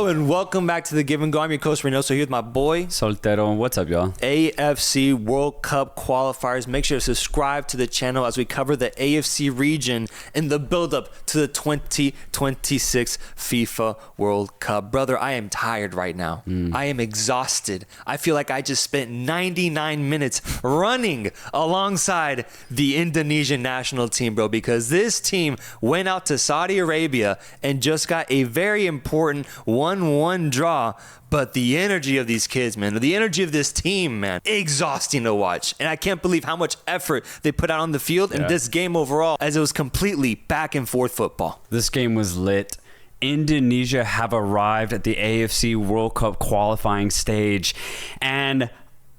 and welcome back to The Give and Go. I'm your coach, Reynoso, here with my boy Soltero. What's up, y'all? AFC World Cup qualifiers. Make sure to subscribe to the channel as we cover the AFC region in the build-up to the 2026 FIFA World Cup. Brother, I am tired right now. I am exhausted. I feel like I just spent 99 minutes running alongside the Indonesian national team, bro, because this team went out to Saudi Arabia and just got a very important 1-1 draw. But the energy of these kids, man, the energy of this team, man, exhausting to watch. And I can't believe how much effort they put out on the field in this game overall, as it was completely back and forth football. This game was lit. Indonesia have arrived at the AFC World Cup qualifying stage. And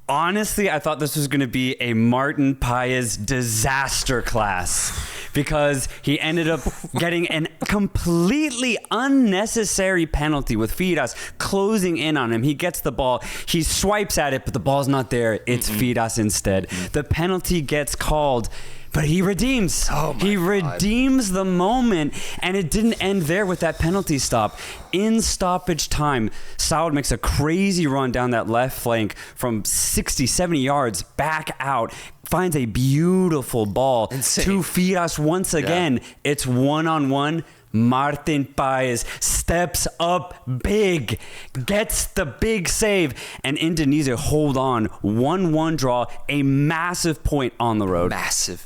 honestly, I thought this was going to be a Martin Paes disaster class because he ended up getting a completely unnecessary penalty with Firas closing in on him. He gets the ball. He swipes at it, but the ball's not there. It's Firas instead. The penalty gets called. But he redeems. He redeems the moment, and it didn't end there with that penalty stop. In stoppage time, Saud makes a crazy run down that left flank from 60, 70 yards back out, finds a beautiful ball to Firas once again. It's one-on-one. Martin Paes steps up big, gets the big save, and Indonesia hold on. 1-1 draw, a massive point on the road. Massive,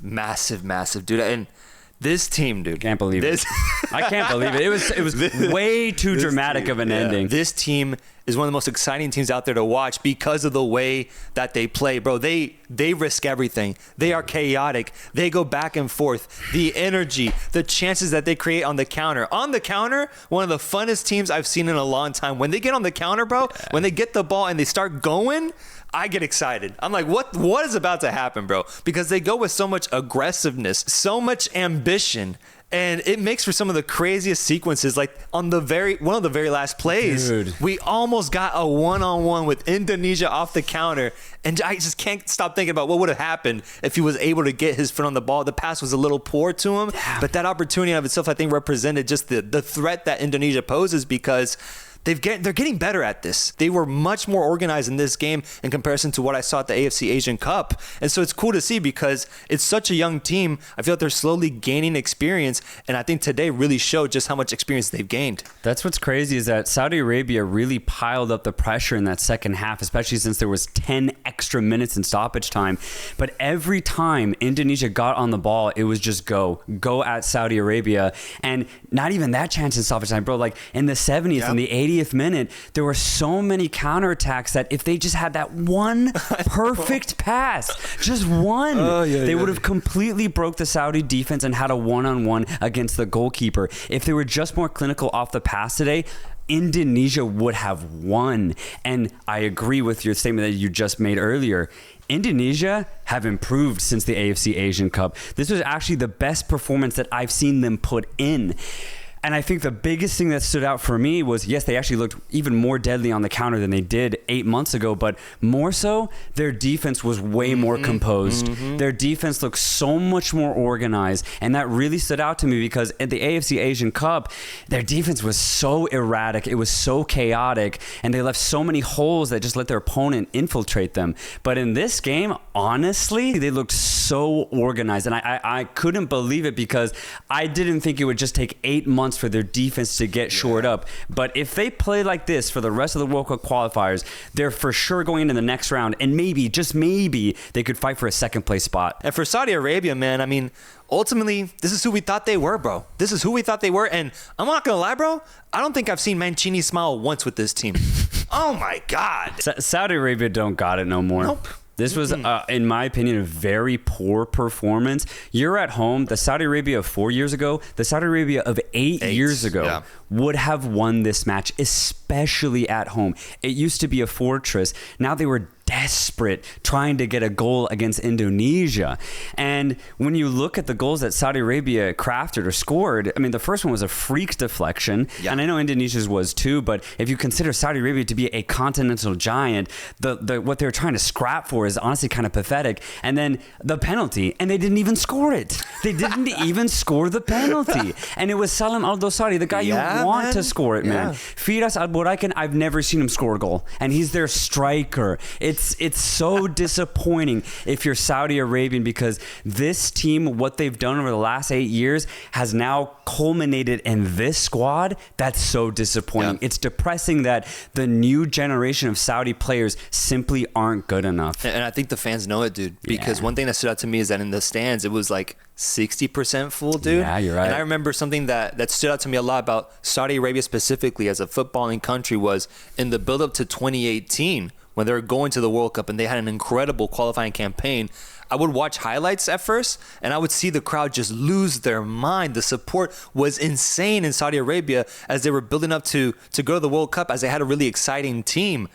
dude. And this team, dude. Can't believe it. I can't believe it. It was way too dramatic of an ending. This team is one of the most exciting teams out there to watch because of the way that they play, bro. They risk everything. They are chaotic. They go back and forth. The energy, the chances that they create on the counter. On the counter, one of the funnest teams I've seen in a long time. When they get on the counter, bro, when they get the ball and they start going, I get excited. I'm like, what is about to happen, bro? Because they go with so much aggressiveness, so much ambition. And it makes for some of the craziest sequences. Like on one of the very last plays, dude, we almost got a one-on-one with Indonesia off the counter. And I just can't stop thinking about what would have happened if he was able to get his foot on the ball. The pass was a little poor to him, but that opportunity of itself, I think, represented just the threat that Indonesia poses because they're getting better at this. They were much more organized in this game in comparison to what I saw at the AFC Asian Cup. And so it's cool to see because it's such a young team. I feel like they're slowly gaining experience. And I think today really showed just how much experience they've gained. That's what's crazy is that Saudi Arabia really piled up the pressure in that second half, especially since there was 10 extra minutes in stoppage time. But every time Indonesia got on the ball, it was just go at Saudi Arabia. And not even that chance in stoppage time, bro. Like in the 70th and the 80th minute, there were so many counterattacks that if they just had that one perfect pass, just one, they would have completely broke the Saudi defense and had a one-on-one against the goalkeeper. If they were just more clinical off the pass today, Indonesia would have won. And I agree with your statement that you just made earlier. Indonesia have improved since the AFC Asian Cup. This was actually the best performance that I've seen them put in. And I think the biggest thing that stood out for me was, yes, they actually looked even more deadly on the counter than they did 8 months ago, but more so, their defense was way more composed. Their defense looked so much more organized, and that really stood out to me because at the AFC Asian Cup, their defense was so erratic, it was so chaotic, and they left so many holes that just let their opponent infiltrate them. But in this game, honestly, they looked so organized, and I couldn't believe it because I didn't think it would just take 8 months for their defense to get shored up. But if they play like this for the rest of the World Cup qualifiers, they're for sure going into the next round, and maybe, just maybe, they could fight for a second place spot. And for Saudi Arabia, man, I mean, ultimately, this is who we thought they were, bro. This is who we thought they were, and I'm not gonna lie, bro, I don't think I've seen Mancini smile once with this team. Oh my God. Saudi Arabia don't got it no more. Nope. This was, in my opinion, a very poor performance. You're at home. The Saudi Arabia of 4 years ago, the Saudi Arabia of 8 years ago would have won this match, especially at home. It used to be a fortress. Now they were desperate trying to get a goal against Indonesia. And when you look at the goals that Saudi Arabia crafted or scored, I mean, the first one was a freak deflection. Yeah. And I know Indonesia's was too, but if you consider Saudi Arabia to be a continental giant, what they're trying to scrap for is honestly kind of pathetic. And then the penalty, and they didn't even score it. They didn't even score the penalty. And it was Salam Al-Dosari, the guy you want to score it, man. Firas Al-Buraikan, I've never seen him score a goal. And he's their striker. It's so disappointing if you're Saudi Arabian, because this team, what they've done over the last 8 years, has now culminated in this squad. That's so disappointing. It's depressing that the new generation of Saudi players simply aren't good enough. And I think the fans know it, dude, because one thing that stood out to me is that in the stands, it was like 60% full, dude. Yeah, you're right. And I remember something that stood out to me a lot about Saudi Arabia specifically as a footballing country was in the build-up to 2018, when they were going to the World Cup and they had an incredible qualifying campaign. I would watch highlights at first and I would see the crowd just lose their mind. The support was insane in Saudi Arabia as they were building up to go to the World Cup, as they had a really exciting team.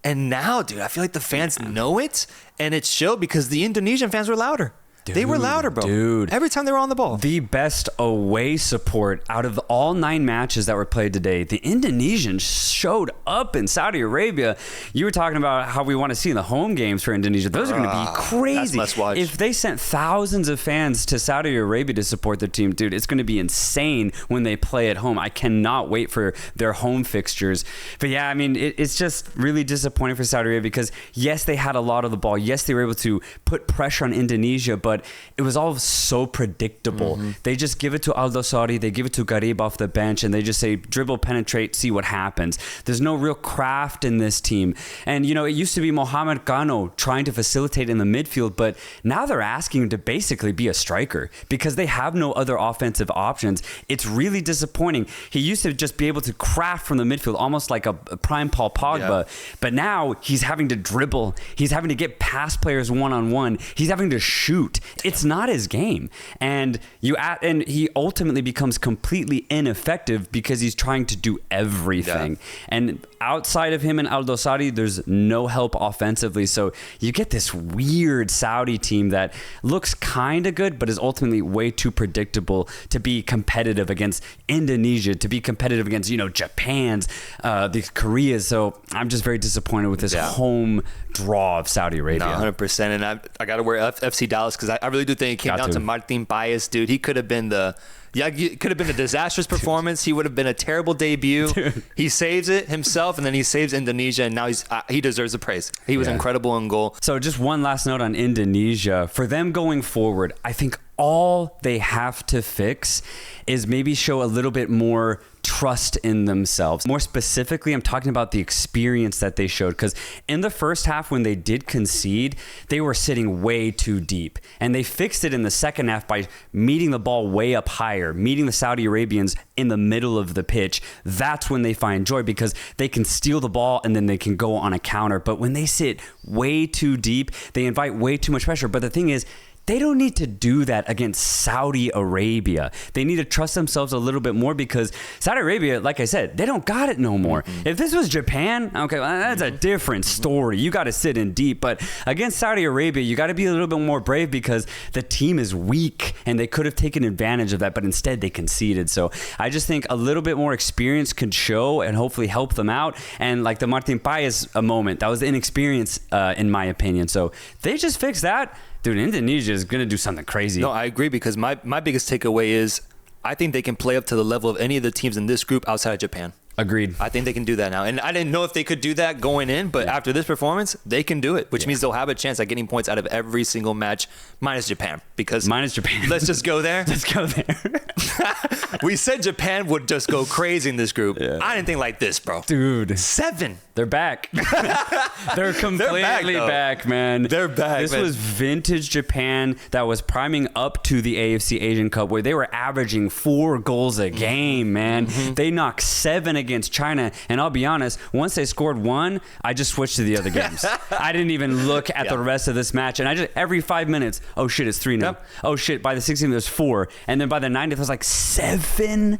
And now, dude, I feel like the fans know it, and it showed because the Indonesian fans were louder. They were louder, bro. Dude. Every time they were on the ball. The best away support out of all 9 matches that were played today. The Indonesians showed up in Saudi Arabia. You were talking about how we want to see the home games for Indonesia. Those are going to be crazy. That's must watch. If they sent thousands of fans to Saudi Arabia to support their team, dude, it's going to be insane when they play at home. I cannot wait for their home fixtures. But yeah, I mean, it's just really disappointing for Saudi Arabia because, yes, they had a lot of the ball. Yes, they were able to put pressure on Indonesia, but it was all so predictable. They just give it to Al-Dosari, they give it to Garib off the bench, and they just say, dribble, penetrate, see what happens. There's no real craft in this team. And, you know, it used to be Mohamed Kano trying to facilitate in the midfield, but now they're asking him to basically be a striker because they have no other offensive options. It's really disappointing. He used to just be able to craft from the midfield, almost like a prime Paul Pogba. But now he's having to dribble. He's having to get past players one-on-one. He's having to shoot. It's not his game. And he ultimately becomes completely ineffective because he's trying to do everything. And outside of him and Al-Dosari, there's no help offensively. So you get this weird Saudi team that looks kind of good, but is ultimately way too predictable to be competitive against Indonesia, to be competitive against, you know, Japan's, the Koreas. So I'm just very disappointed with this home draw of Saudi Arabia. No, 100%. And I got to wear FC Dallas because I really do think it came down to Martin Paes, dude. He could have been it could have been a disastrous performance. He would have been a terrible debut. Dude. He saves it himself, and then he saves Indonesia, and now he deserves the praise. He was incredible in goal. So just one last note on Indonesia. For them going forward, I think all they have to fix is maybe show a little bit more trust in themselves. More specifically, I'm talking about the experience that they showed, because in the first half when they did concede, they were sitting way too deep, and they fixed it in the second half by meeting the ball way up higher, meeting the Saudi Arabians in the middle of the pitch. That's when they find joy because they can steal the ball and then they can go on a counter. But when they sit way too deep, they invite way too much pressure. But the thing is, they don't need to do that against Saudi Arabia. They need to trust themselves a little bit more because Saudi Arabia, like I said, they don't got it no more. If this was Japan, okay, well, that's a different story. You got to sit in deep. But against Saudi Arabia, you got to be a little bit more brave because the team is weak and they could have taken advantage of that, but instead they conceded. So I just think a little bit more experience could show and hopefully help them out. And like the Martin Paes moment, that was the inexperience in my opinion. So they just fixed that. Dude, Indonesia is going to do something crazy. No, I agree because my biggest takeaway is I think they can play up to the level of any of the teams in this group outside of Japan. Agreed. I think they can do that now. And I didn't know if they could do that going in, but after this performance, they can do it, which means they'll have a chance at getting points out of every single match, minus Japan. Let's just go there. Let's go there. We said Japan would just go crazy in this group. I didn't think like this, bro. Dude. 7. They're back. They're completely back, man. They're back. This was vintage Japan that was priming up to the AFC Asian Cup where they were averaging 4 goals a game, man. They knocked 7 against against China. And I'll be honest, once they scored one, I just switched to the other games. I didn't even look at the rest of this match. And I just, every 5 minutes, oh shit, it's 3-0. Yep. Oh shit, by the 16th, there's 4. And then by the 90th, it was like 7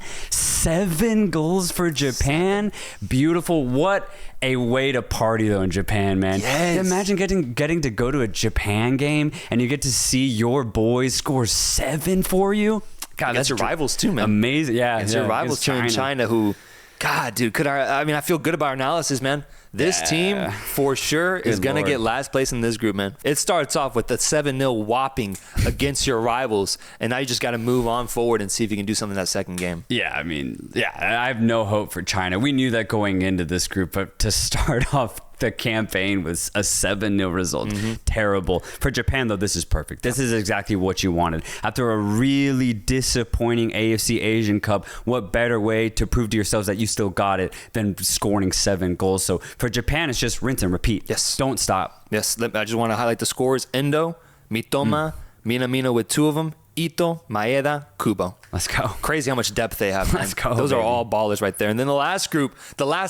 goals for Japan. Beautiful. What a way to party though in Japan, man. Yes. Imagine getting to go to a Japan game and you get to see your boys score 7 for you. God, that's your rivals too, man. Amazing. Yeah. It's your rivals too in China who, God, dude, I feel good about our analysis, man. This team, for sure, is going to get last place in this group, man. It starts off with the 7-0 whopping against your rivals, and now you just got to move on forward and see if you can do something in that second game. Yeah, I mean, I have no hope for China. We knew that going into this group, but to start off the campaign with a 7-0 result, terrible. For Japan, though, this is perfect. This is exactly what you wanted. After a really disappointing AFC Asian Cup, what better way to prove to yourselves that you still got it than scoring 7 goals? So for Japan, it's just rinse and repeat. Yes. Don't stop. Yes. I just want to highlight the scores. Endo, Mitoma, Minamino with 2 of them. Ito, Maeda, Kubo. Let's go. Crazy how much depth they have, man. Let's go, Those baby. are all ballers right there. And then the last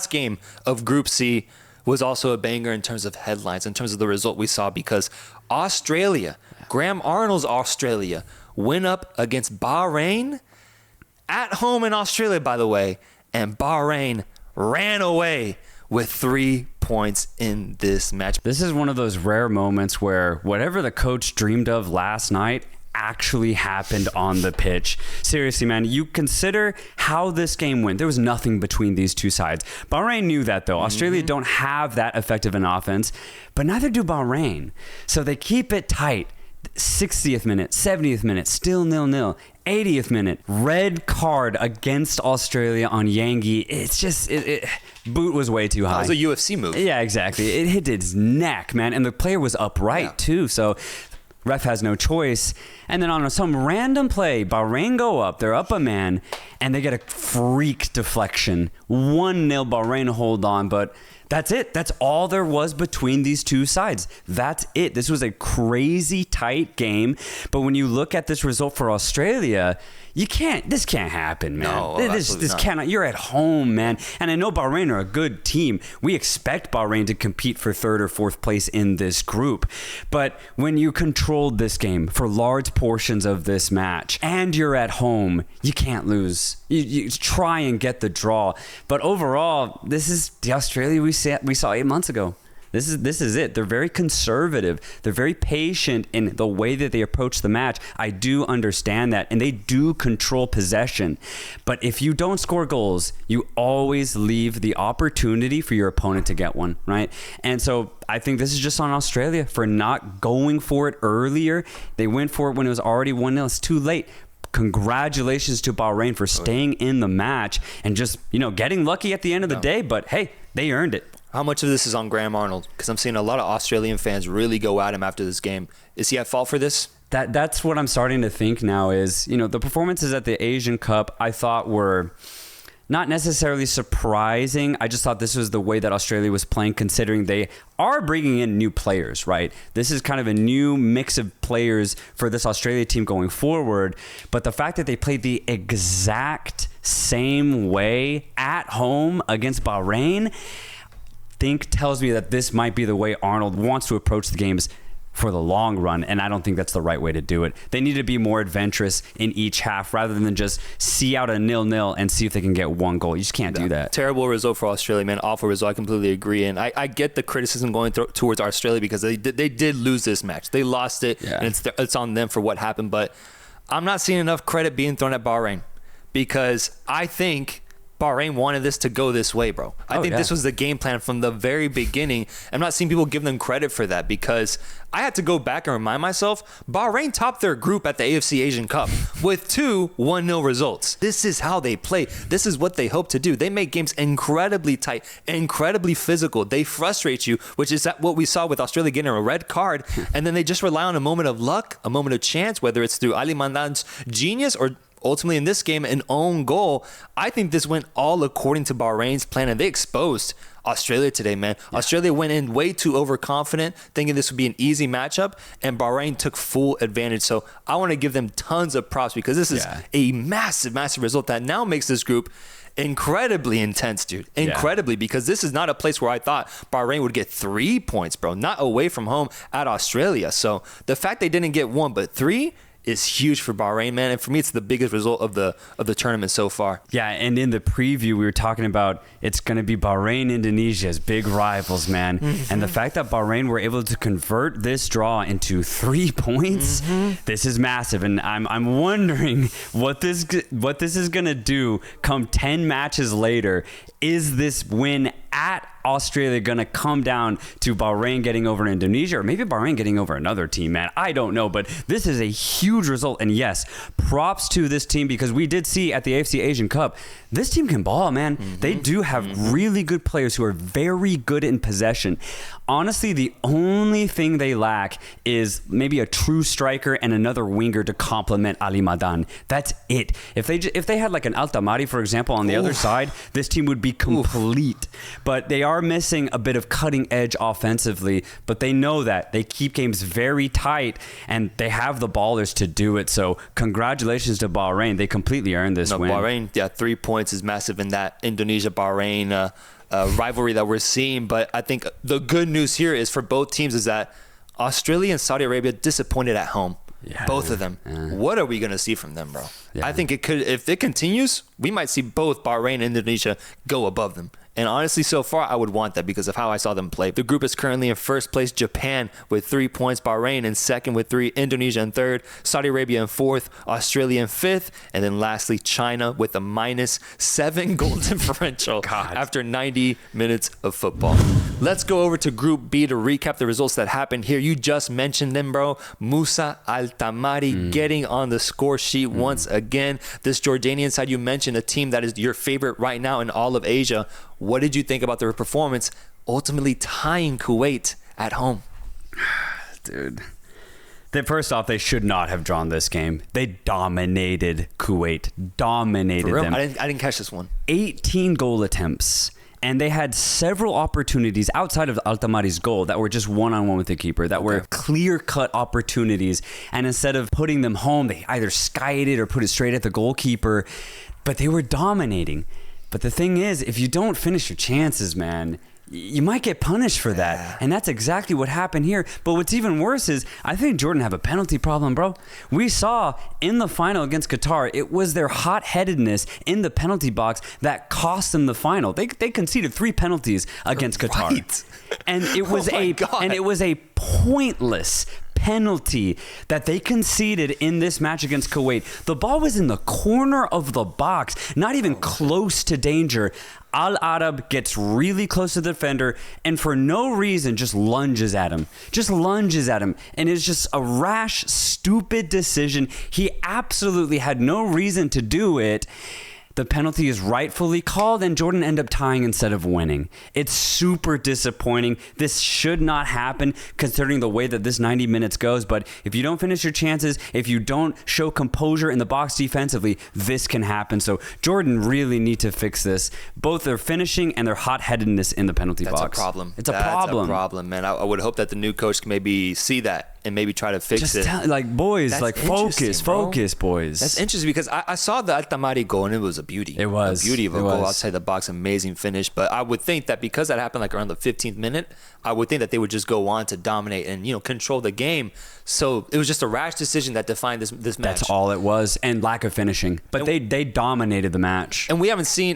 game of Group C was also a banger in terms of headlines, in terms of the result we saw, because Australia, Graham Arnold's Australia, went up against Bahrain at home in Australia, by the way, and Bahrain ran away with 3 points in this match. This is one of those rare moments where whatever the coach dreamed of last night actually happened on the pitch. Seriously, man, you consider how this game went. There was nothing between these two sides. Bahrain knew that, though. Australia don't have that effective an offense, but neither do Bahrain. So they keep it tight. 60th minute, 70th minute, still 0-0. 80th minute, red card against Australia on Yangi. It's just, boot was way too high. That was a UFC move. Yeah, exactly. It hit his neck, man. And the player was upright, too. So ref has no choice. And then on some random play, Bahrain go up. They're up a man, and they get a freak deflection. 1-0 Bahrain hold on, but that's it. That's all there was between these two sides. That's it. This was a crazy tight game. But when you look at this result for Australia, this can't happen, man. No, this cannot. You're at home, man. And I know Bahrain are a good team. We expect Bahrain to compete for 3rd or 4th place in this group. But when you controlled this game for large portions of this match and you're at home, you can't lose. You try and get the draw. But overall, this is the Australia we saw 8 months ago. This is it. They're very conservative. They're very patient in the way that they approach the match. I do understand that, and they do control possession. But if you don't score goals, you always leave the opportunity for your opponent to get one, right? And so I think this is just on Australia for not going for it earlier. They went for it when it was already 1-0. It's too late. Congratulations to Bahrain for staying in the match and just, getting lucky at the end of the day. But hey, they earned it. How much of this is on Graham Arnold? Because I'm seeing a lot of Australian fans really go at him after this game. Is he at fault for this? That's what I'm starting to think now is, the performances at the Asian Cup I thought were not necessarily surprising. I just thought this was the way that Australia was playing, considering they are bringing in new players, right? This is kind of a new mix of players for this Australia team going forward. But the fact that they played the exact same way at home against Bahrain, tells me that this might be the way Arnold wants to approach the games for the long run, and I don't think that's the right way to do it. They need to be more adventurous in each half rather than just see out a 0-0 and see if they can get 1 goal. You just can't do that. Terrible result for Australia, man. Awful result. I completely agree, and I get the criticism going towards Australia because they did lose this match. They lost it, and it's on them for what happened, but I'm not seeing enough credit being thrown at Bahrain because I think Bahrain wanted this to go this way, bro. I think this was the game plan from the very beginning. I'm not seeing people give them credit for that because I had to go back and remind myself, Bahrain topped their group at the AFC Asian Cup with 2 1-0 results. This is how they play. This is what they hope to do. They make games incredibly tight, incredibly physical. They frustrate you, which is what we saw with Australia getting a red card, and then they just rely on a moment of luck, a moment of chance, whether it's through Ali Mandan's genius or ultimately in this game, an own goal. I think this went all according to Bahrain's plan, and they exposed Australia today, man. Yeah. Australia went in way too overconfident, thinking this would be an easy matchup, and Bahrain took full advantage. So I want to give them tons of props because this is a massive, massive result that now makes this group incredibly intense, dude. Incredibly, because this is not a place where I thought Bahrain would get 3 points, bro. Not away from home at Australia. So the fact they didn't get 1 but 3 is huge for Bahrain, man. And for me, it's the biggest result of the tournament so far. Yeah, and in the preview, we were talking about it's going to be Bahrain, Indonesia as big rivals, man. And the fact that Bahrain were able to convert this draw into 3 points, this is massive. And I'm wondering what this is going to do come 10 matches later. Is this win at Australia going to come down to Bahrain getting over Indonesia, or maybe Bahrain getting over another team, man? I don't know, but this is a huge result. And yes, props to this team, because we did see at the AFC Asian Cup, this team can ball, man. They do have really good players who are very good in possession. Honestly, the only thing they lack is maybe a true striker and another winger to complement Ali Madan. That's it. If they had like an Altamari, for example, on the other side, this team would be complete. But they are missing a bit of cutting edge offensively, but they know that. They keep games very tight, and they have the ballers to do it. So congratulations to Bahrain. They completely earned this win. Bahrain, 3 points is massive in that Indonesia-Bahrain rivalry that we're seeing. But I think the good news here is for both teams is that Australia and Saudi Arabia disappointed at home. Yeah, both of them. What are we going to see from them, bro? Yeah. I think if it continues, we might see both Bahrain and Indonesia go above them. And honestly, so far, I would want that because of how I saw them play. The group is currently in first place, Japan with 3 points, Bahrain in second with 3, Indonesia in third, Saudi Arabia in fourth, Australia in fifth, and then lastly, China with a -7 goal differential after 90 minutes of football. Let's go over to Group B to recap the results that happened here. You just mentioned them, bro. Musa Altamari getting on the score sheet once again. This Jordanian side, you mentioned a team that is your favorite right now in all of Asia. What did you think about their performance, ultimately tying Kuwait at home? Dude. First off, they should not have drawn this game. They dominated Kuwait. Dominated them. I didn't catch this one. 18 goal attempts. And they had several opportunities outside of Altamari's goal that were just one-on-one with the keeper, that were clear-cut opportunities. And instead of putting them home, they either skied it or put it straight at the goalkeeper. But they were dominating. But the thing is, if you don't finish your chances, man, you might get punished for that. And that's exactly what happened here. But what's even worse is I think Jordan have a penalty problem, bro. We saw in the final against Qatar, it was their hot-headedness in the penalty box that cost them the final. They conceded 3 penalties against Qatar. Right. And it was a pointless penalty that they conceded in this match against Kuwait. The ball was in the corner of the box, not even close to danger. Al Arab gets really close to the defender and for no reason just lunges at him. And it's just a rash, stupid decision. He absolutely had no reason to do it. The penalty is rightfully called, and Jordan end up tying instead of winning. It's super disappointing. This should not happen considering the way that this 90 minutes goes. But if you don't finish your chances, if you don't show composure in the box defensively, this can happen. So Jordan really need to fix this. Both their finishing and their hot-headedness in the penalty box. That's a problem. It's a problem. That's a problem, man. I would hope that the new coach can maybe see that and maybe try to fix it. Boys, focus, boys. That's interesting because I saw the Altamari goal and it was a beauty. It was. A beauty of a goal outside the box. Amazing finish. But I would think that because that happened like around the 15th minute, I would think that they would just go on to dominate and, control the game. So it was just a rash decision that defined this match. That's all it was. And lack of finishing. But they dominated the match. And I hadn't seen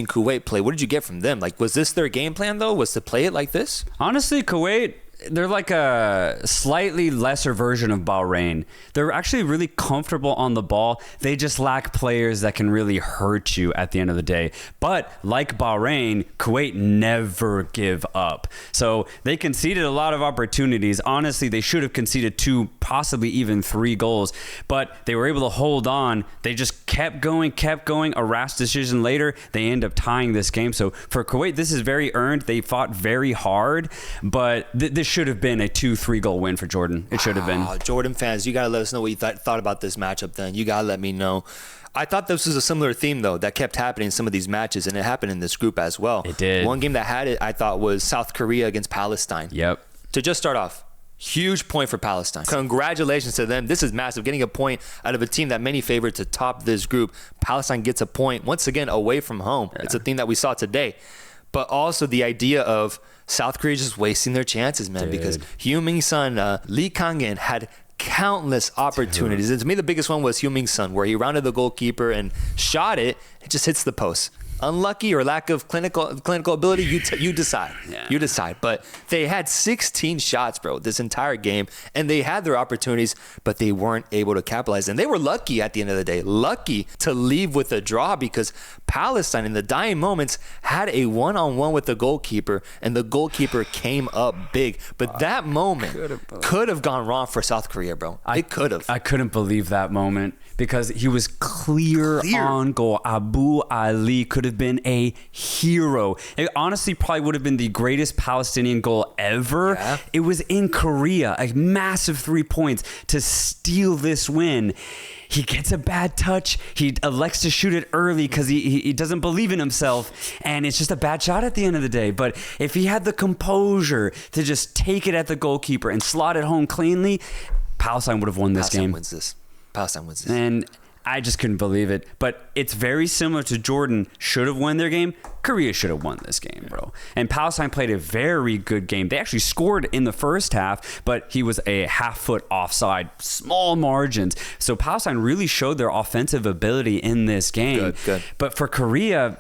Kuwait play. What did you get from them? Like, was this their game plan, though? Was to play it like this? Honestly, Kuwait, they're like a slightly lesser version of Bahrain. They're actually really comfortable on the ball. They just lack players that can really hurt you at the end of the day. But like Bahrain, Kuwait never give up. So they conceded a lot of opportunities. Honestly, they should have conceded 2, possibly even 3 goals. But they were able to hold on. They just kept going. A rash decision later, they end up tying this game. So for Kuwait, this is very earned. They fought very hard. But this should have been a 2-3 goal win for Jordan. It should have been. Jordan fans, you got to let us know what you thought about this matchup then. You got to let me know. I thought this was a similar theme, though, that kept happening in some of these matches, and it happened in this group as well. It did. One game that had it, I thought, was South Korea against Palestine. Yep. To just start off, Huge point for Palestine. Congratulations to them. This is massive. Getting a point out of a team that many favored to top this group. Palestine gets a point, once again, away from home. Yeah. It's a thing that we saw today. But also the idea of South Korea just wasting their chances, man, because Heung-min Son, Lee Kang-in had countless opportunities. And to me, the biggest one was Heung-min Son, where he rounded the goalkeeper and shot it. It just hits the post. Unlucky or lack of clinical ability, you decide. Yeah. You decide. But they had 16 shots, bro, this entire game, and they had their opportunities, but they weren't able to capitalize. And they were lucky at the end of the day, lucky to leave with a draw, because Palestine in the dying moments had a one-on-one with the goalkeeper, and the goalkeeper came up big. But that moment could have gone wrong for South Korea, bro. It could have. I couldn't believe that moment, because he was clear on goal. Abu Ali could have been a hero. It honestly probably would have been the greatest Palestinian goal ever. Yeah. It was in Korea, a massive 3 points to steal this win. He gets a bad touch. He elects to shoot it early because he doesn't believe in himself. And it's just a bad shot at the end of the day. But if he had the composure to just take it at the goalkeeper and slot it home cleanly, Palestine would have won this game. Palestine wins this. And I just couldn't believe it. But it's very similar to Jordan should have won their game. Korea should have won this game, bro. And Palestine played a very good game. They actually scored in the first half, but he was a half-foot offside, small margins. So Palestine really showed their offensive ability in this game. Good. But for Korea,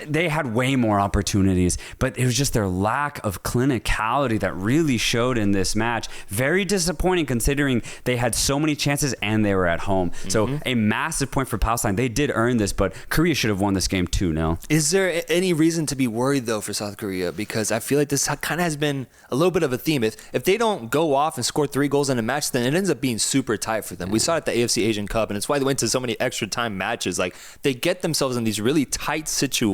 they had way more opportunities, but it was just their lack of clinicality that really showed in this match. Very disappointing considering they had so many chances and they were at home. So a massive point for Palestine. They did earn this, but Korea should have won this game 2-0. Is there any reason to be worried, though, for South Korea? Because I feel like this kind of has been a little bit of a theme. If they don't go off and score 3 goals in a match, then it ends up being super tight for them. We saw it at the AFC Asian Cup, and it's why they went to so many extra time matches. Like, they get themselves in these really tight situations.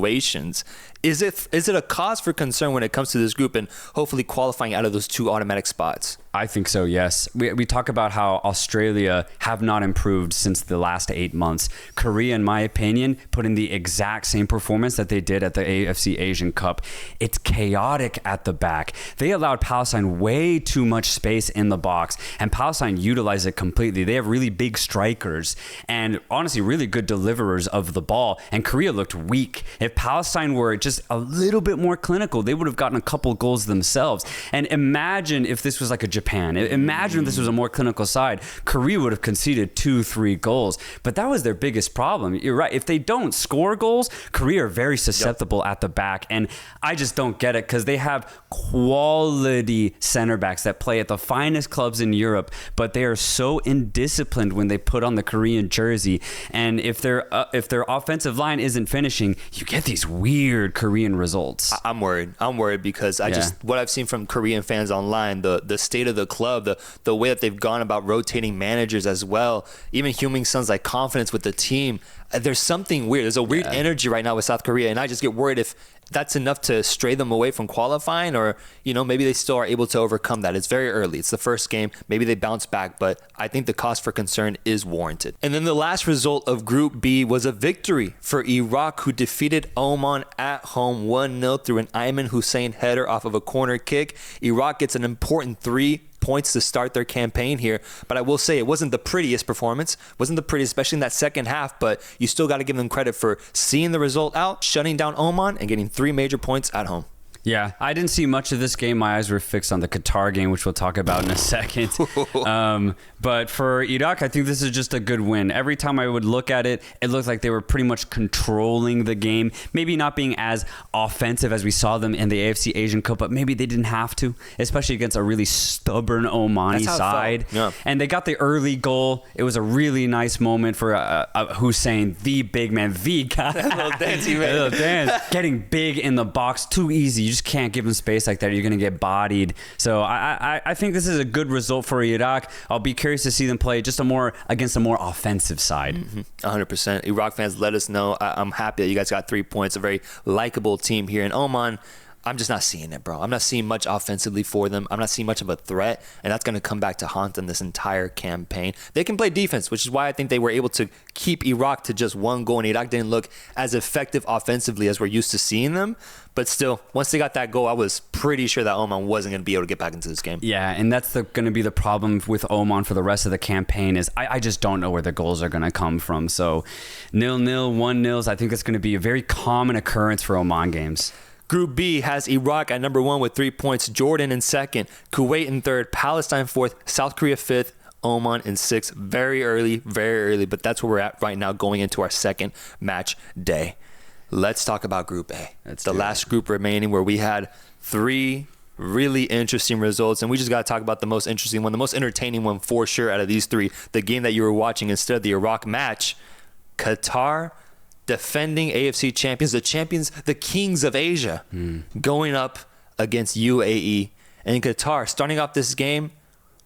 Is it a cause for concern when it comes to this group and hopefully qualifying out of those 2 automatic spots? I think so, yes. We talk about how Australia have not improved since the last 8 months. Korea, in my opinion, put in the exact same performance that they did at the AFC Asian Cup. It's chaotic at the back. They allowed Palestine way too much space in the box, and Palestine utilized it completely. They have really big strikers and honestly really good deliverers of the ball, and Korea looked weak. If Palestine were just a little bit more clinical, they would have gotten a couple goals themselves. And imagine if this was like a Japan. Imagine if this was a more clinical side. Korea would have conceded 2-3 goals. But that was their biggest problem. You're right. If they don't score goals, Korea are very susceptible at the back. And I just don't get it because they have quality center backs that play at the finest clubs in Europe, but they are so indisciplined when they put on the Korean jersey. And if their offensive line isn't finishing, you get these weird Korean results. I'm worried because what I've seen from Korean fans online, the state of the club, the way that they've gone about rotating managers as well, even Heung-min Son's like confidence with the team. There's something weird. There's a weird energy right now with South Korea, and I just get worried if that's enough to stray them away from qualifying, or maybe they still are able to overcome that. It's very early. It's the first game. Maybe they bounce back, but I think the cause for concern is warranted. And then the last result of Group B was a victory for Iraq, who defeated Oman at home 1-0 through an Ayman Hussein header off of a corner kick. Iraq gets an important 3 points to start their campaign here, but I will say it wasn't the prettiest performance, especially in that second half, but you still got to give them credit for seeing the result out, shutting down Oman, and getting 3 major points at home. Yeah, I didn't see much of this game. My eyes were fixed on the Qatar game, which we'll talk about in a second. But for Iraq, I think this is just a good win. Every time I would look at it, it looked like they were pretty much controlling the game. Maybe not being as offensive as we saw them in the AFC Asian Cup, but maybe they didn't have to, especially against a really stubborn Omani side. Yeah. And they got the early goal. It was a really nice moment for Hussein, the big man, the guy. That little dance he made. Little dance. Getting big in the box, too easy. You just can't give him space like that. You're going to get bodied. So I think this is a good result for Iraq. I'll be curious to see them play just against a more offensive side. 100%. Iraq fans, let us know. I'm happy that you guys got 3 points. A very likable team here in Oman. I'm just not seeing it, bro. I'm not seeing much offensively for them. I'm not seeing much of a threat, and that's going to come back to haunt them this entire campaign. They can play defense, which is why I think they were able to keep Iraq to just one goal, and Iraq didn't look as effective offensively as we're used to seeing them. But still, once they got that goal, I was pretty sure that Oman wasn't going to be able to get back into this game. Yeah, and that's going to be the problem with Oman for the rest of the campaign is I just don't know where the goals are going to come from. So 0-0, 1-0, I think that's going to be a very common occurrence for Oman games. Group B has Iraq at number 1 with 3 points, Jordan in second, Kuwait in third, Palestine fourth, South Korea fifth, Oman in sixth. Very early, but that's where we're at right now going into our second match day. Let's talk about Group A. It's the last group remaining where we had 3 really interesting results, and we just got to talk about the most interesting one, the most entertaining one for sure out of these 3. The game that you were watching instead of the Iraq match, Qatar, defending AFC champions, the kings of Asia, going up against UAE. And Qatar starting off this game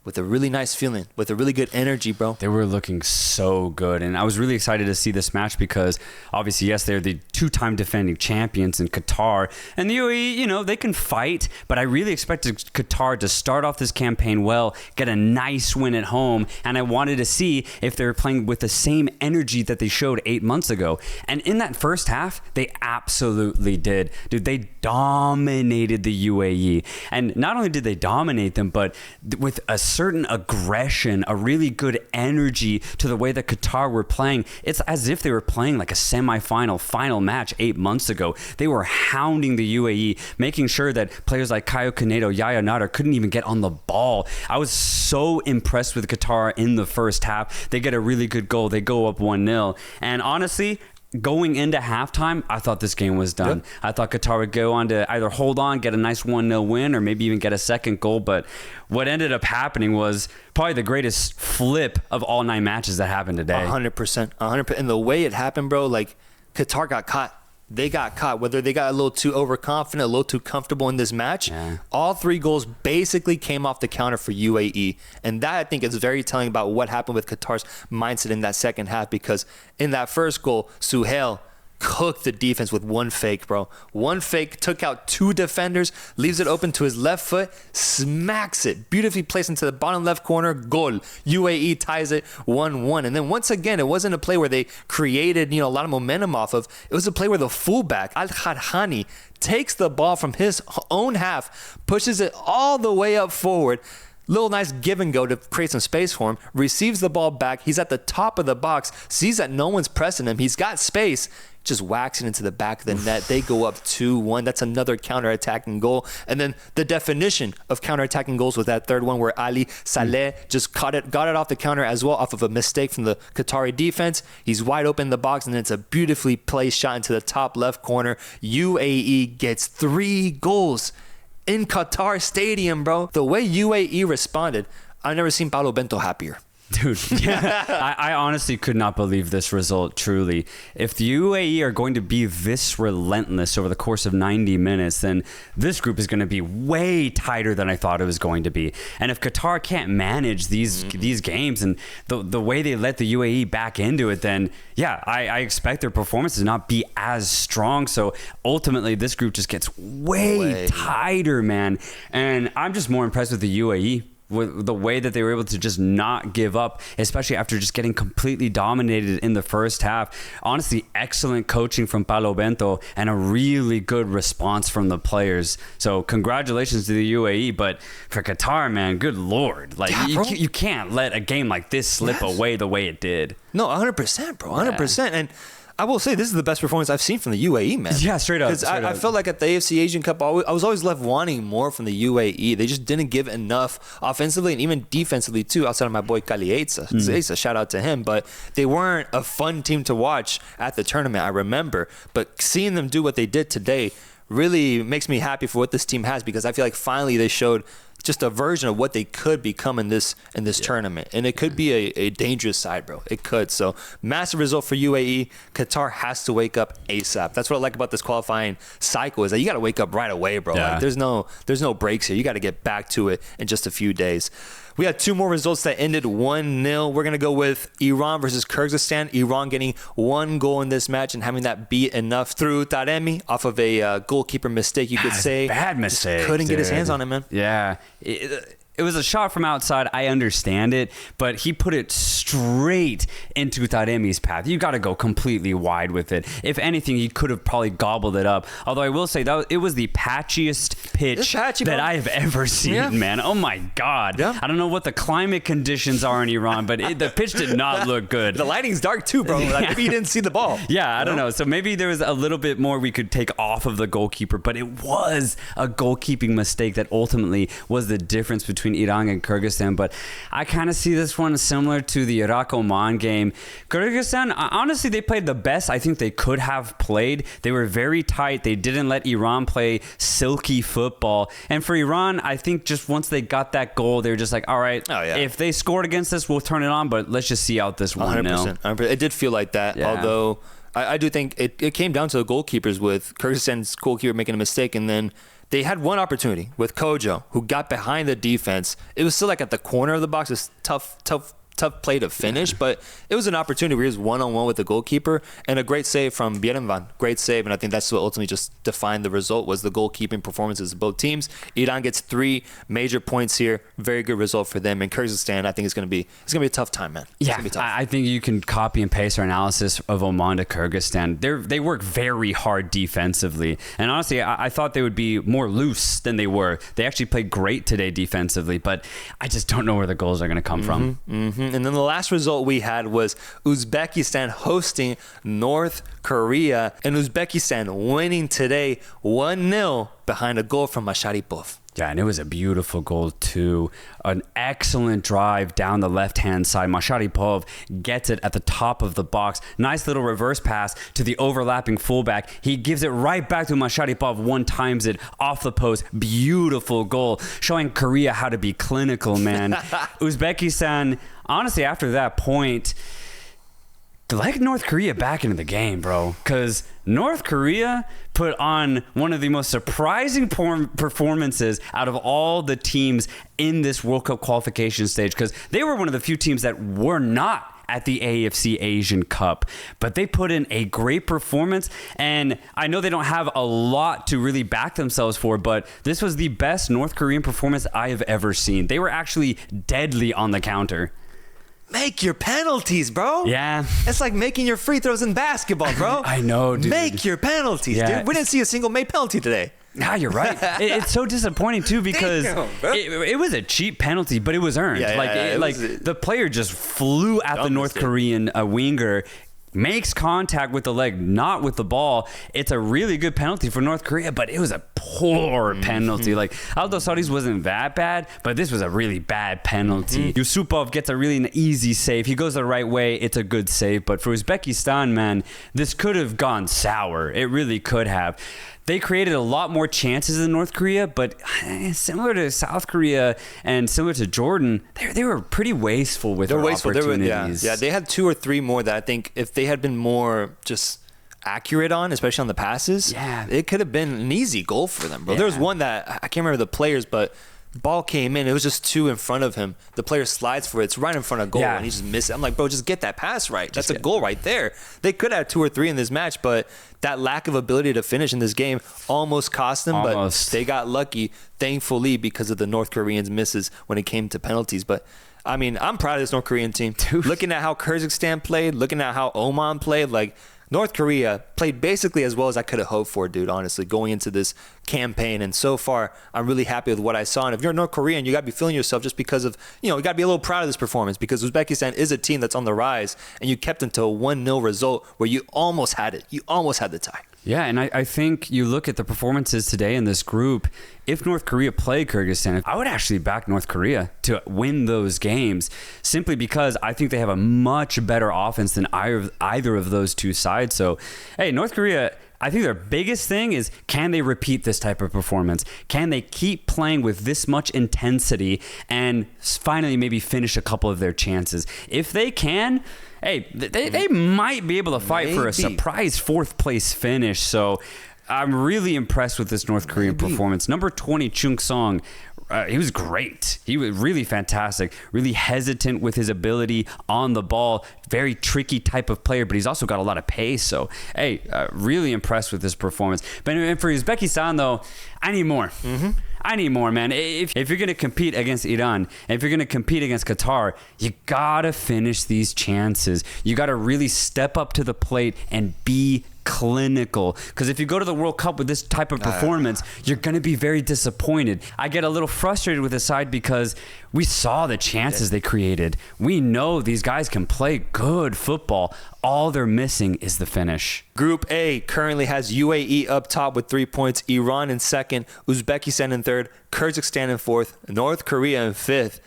with a really nice feeling, with a really good energy, bro. They were looking so good, and I was really excited to see this match because obviously, yes, they're the 2-time defending champions in Qatar, and the UAE, they can fight, but I really expected Qatar to start off this campaign well, get a nice win at home, and I wanted to see if they were playing with the same energy that they showed 8 months ago. And in that first half, they absolutely did. Dude, they dominated the UAE, and not only did they dominate them, but with a certain aggression, a really good energy to the way that Qatar were playing. It's as if they were playing like a final match 8 months ago. They were hounding the UAE, making sure that players like Caio Canedo, Yaya Nader couldn't even get on the ball. I was so impressed with Qatar in the first half. They get a really good goal. They go up 1-0. And honestly, going into halftime, I thought this game was done. Yep. I thought Qatar would go on to either hold on, get a nice 1-0 win, or maybe even get a second goal. But what ended up happening was probably the greatest flip of all 9 matches that happened today. 100%. And the way it happened, bro, like Qatar got caught. They got caught, whether they got a little too overconfident, a little too comfortable in this match. Yeah. All 3 goals basically came off the counter for UAE. And that, I think, is very telling about what happened with Qatar's mindset in that second half, because in that first goal, Suhail cooked the defense with one fake, bro. One fake, took out 2 defenders, leaves it open to his left foot, smacks it, beautifully placed into the bottom left corner, goal. UAE ties it 1-1. And then once again, it wasn't a play where they created, a lot of momentum off of. It was a play where the fullback, Al-Khadhani, takes the ball from his own half, pushes it all the way up forward. Little nice give and go to create some space for him. Receives the ball back. He's at the top of the box. Sees that no one's pressing him. He's got space. Just whacks it into the back of the net. They go up 2-1. That's another counter-attacking goal. And then the definition of counter-attacking goals was that third one where Ali Saleh just got it off the counter as well, off of a mistake from the Qatari defense. He's wide open in the box, and then it's a beautifully placed shot into the top left corner. UAE gets 3 goals in Qatar Stadium, bro. The way UAE responded, I've never seen Paulo Bento happier. Dude, yeah, I honestly could not believe this result, truly. If the UAE are going to be this relentless over the course of 90 minutes, then this group is going to be way tighter than I thought it was going to be. And if Qatar can't manage these games and the way they let the UAE back into it, then yeah, I expect their performance to not be as strong. So ultimately, this group just gets way tighter, man. And I'm just more impressed with the UAE. With the way that they were able to just not give up, especially after just getting completely dominated in the first half. Honestly, excellent coaching from Paulo Bento and a really good response from the players. So congratulations to the UAE, but for Qatar, man, good Lord. Like, you can't let a game like this slip away the way it did. No, 100%, bro, 100%. Yeah. And I will say this is the best performance I've seen from the UAE, man. Yeah, straight up. Because I felt like at the AFC Asian Cup, I was always left wanting more from the UAE. They just didn't give enough offensively and even defensively, too, outside of my boy Kalietsa. Shout out to him. But they weren't a fun team to watch at the tournament, I remember. But seeing them do what they did today really makes me happy for what this team has, because I feel like finally they showed just a version of what they could become in this tournament. And it could be a dangerous side, bro. It could. So massive result for UAE. Qatar has to wake up ASAP. That's what I like about this qualifying cycle, is that you got to wake up right away, bro. Yeah. Like there's no breaks here. You got to get back to it in just a few days. We had 2 more results that ended 1-0. We're going to go with Iran versus Kyrgyzstan. Iran getting 1 goal in this match and having that be enough through Taremi off of a goalkeeper mistake, you could say. Bad mistake. Just couldn't get his hands on it, man. Yeah. It was a shot from outside. I understand it, but he put it straight into Taremi's path. You got to go completely wide with it. If anything, he could have probably gobbled it up. Although I will say that it was the patchiest pitch that I have ever seen, man. Oh my God. Yeah. I don't know what the climate conditions are in Iran, but the pitch did not look good. The lighting's dark too, bro. Like, maybe you didn't see the ball. Yeah, I don't know. So maybe there was a little bit more we could take off of the goalkeeper, but it was a goalkeeping mistake that ultimately was the difference between Iran and Kyrgyzstan. But I kind of see this one similar to the Iraq-Oman game. Kyrgyzstan, honestly, they played the best I think they could have played. They were very tight. They didn't let Iran play silky football. And for Iran, I think just once they got that goal, they were just like, all right, if they scored against us, we'll turn it on, but let's just see out this 1-0. 100%. It did feel like that, although I do think it came down to the goalkeepers, with Kyrgyzstan's goalkeeper making a mistake, and then they had one opportunity with Kojo, who got behind the defense. It was still like at the corner of the box. It's tough play to finish, but it was an opportunity where he was one-on-one with the goalkeeper, and a great save from Bierenvan. Great save, and I think that's what ultimately just defined the result, was the goalkeeping performances of both teams. Iran gets 3 major points here. Very good result for them. And Kyrgyzstan, I think it's gonna be a tough time, man. Yeah, I think you can copy and paste our analysis of Oman to Kyrgyzstan. They work very hard defensively, and honestly, I thought they would be more loose than they were. They actually played great today defensively, but I just don't know where the goals are going to come from. And then the last result we had was Uzbekistan hosting North Korea, and Uzbekistan winning today 1-0 behind a goal from Masharipov. Yeah, and it was a beautiful goal too. An excellent drive down the left-hand side. Masharipov gets it at the top of the box. Nice little reverse pass to the overlapping fullback. He gives it right back to Masharipov, one-times it off the post. Beautiful goal, showing Korea how to be clinical, man. Uzbekistan, honestly, after that point, like North Korea back into the game, bro, because North Korea put on one of the most surprising performances out of all the teams in this World Cup qualification stage, because they were one of the few teams that were not at the AFC Asian Cup, but they put in a great performance. And I know they don't have a lot to really back themselves for, but this was the best North Korean performance I have ever seen. They were actually deadly on the counter. Make your penalties, bro. Yeah. It's like making your free throws in basketball, bro. I know, dude. Make your penalties, dude. We didn't see a single made penalty today. Nah, you're right. It's so disappointing too, because it was a cheap penalty, but it was earned. The player just flew at the North Korean winger, makes contact with the leg, not with the ball. It's a really good penalty for North Korea, but it was a poor penalty. Like, Aldo Sari's wasn't that bad, but this was a really bad penalty. Yusupov gets a really easy save. He goes the right way. It's a good save. But for Uzbekistan, man, this could have gone sour. It really could have. They created a lot more chances than North Korea, but similar to South Korea and similar to Jordan, they were pretty wasteful with their opportunities. Yeah, they had 2 or 3 more that I think if they had been more just accurate on, especially on the passes, it could have been an easy goal for them, bro. There was one that, I can't remember the players, but ball came in, it was just 2 in front of him. The player slides for it, it's right in front of goal, and he just missed it. I'm like, bro, just get that pass right. That's a goal right there. They could have 2 or 3 in this match, but that lack of ability to finish in this game almost cost them. But they got lucky, thankfully, because of the North Koreans' misses when it came to penalties. But I mean, I'm proud of this North Korean team. Dude. Looking at how Kyrgyzstan played, looking at how Oman played, like, North Korea played basically as well as I could have hoped for, dude, honestly, going into this campaign. And so far, I'm really happy with what I saw. And if you're North Korean, you got to be feeling yourself just because of, you got to be a little proud of this performance, because Uzbekistan is a team that's on the rise, and you kept them to a 1-0 result where you almost had it. You almost had the tie. Yeah, and I think you look at the performances today in this group, if North Korea played Kyrgyzstan, I would actually back North Korea to win those games, simply because I think they have a much better offense than either of those two sides. So, hey, North Korea, I think their biggest thing is, can they repeat this type of performance? Can they keep playing with this much intensity and finally maybe finish a couple of their chances? If they can, hey, they might be able to fight for a surprise 4th place finish. So I'm really impressed with this North Korean performance. Number 20, Chung Song, great. He was really fantastic, really hesitant with his ability on the ball, very tricky type of player, but he's also got a lot of pace. So, hey, really impressed with this performance. But for Uzbekistan, though, I need more. I need more, man. If you're going to compete against Iran, and if you're going to compete against Qatar, you got to finish these chances. You got to really step up to the plate and be clinical, because if you go to the World Cup with this type of performance, you're going to be very disappointed. I get a little frustrated with the side because we saw the chances they created. We know these guys can play good football. All they're missing is the finish. Group A currently has UAE up top with 3 points, Iran in second, Uzbekistan in third, Kyrgyzstan in fourth, North Korea in fifth,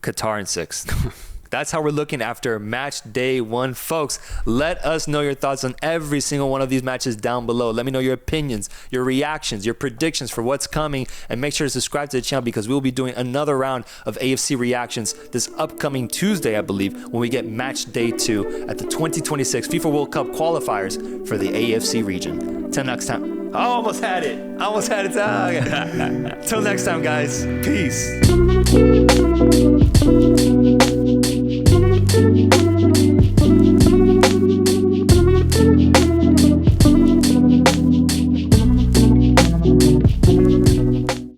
Qatar in sixth. That's how we're looking after match day 1. Folks, let us know your thoughts on every single one of these matches down below. Let me know your opinions, your reactions, your predictions for what's coming, and make sure to subscribe to the channel because we'll be doing another round of AFC reactions this upcoming Tuesday, I believe, when we get match day 2 at the 2026 FIFA World Cup qualifiers for the AFC region. Till next time. I almost had it. Till next time, guys. Peace.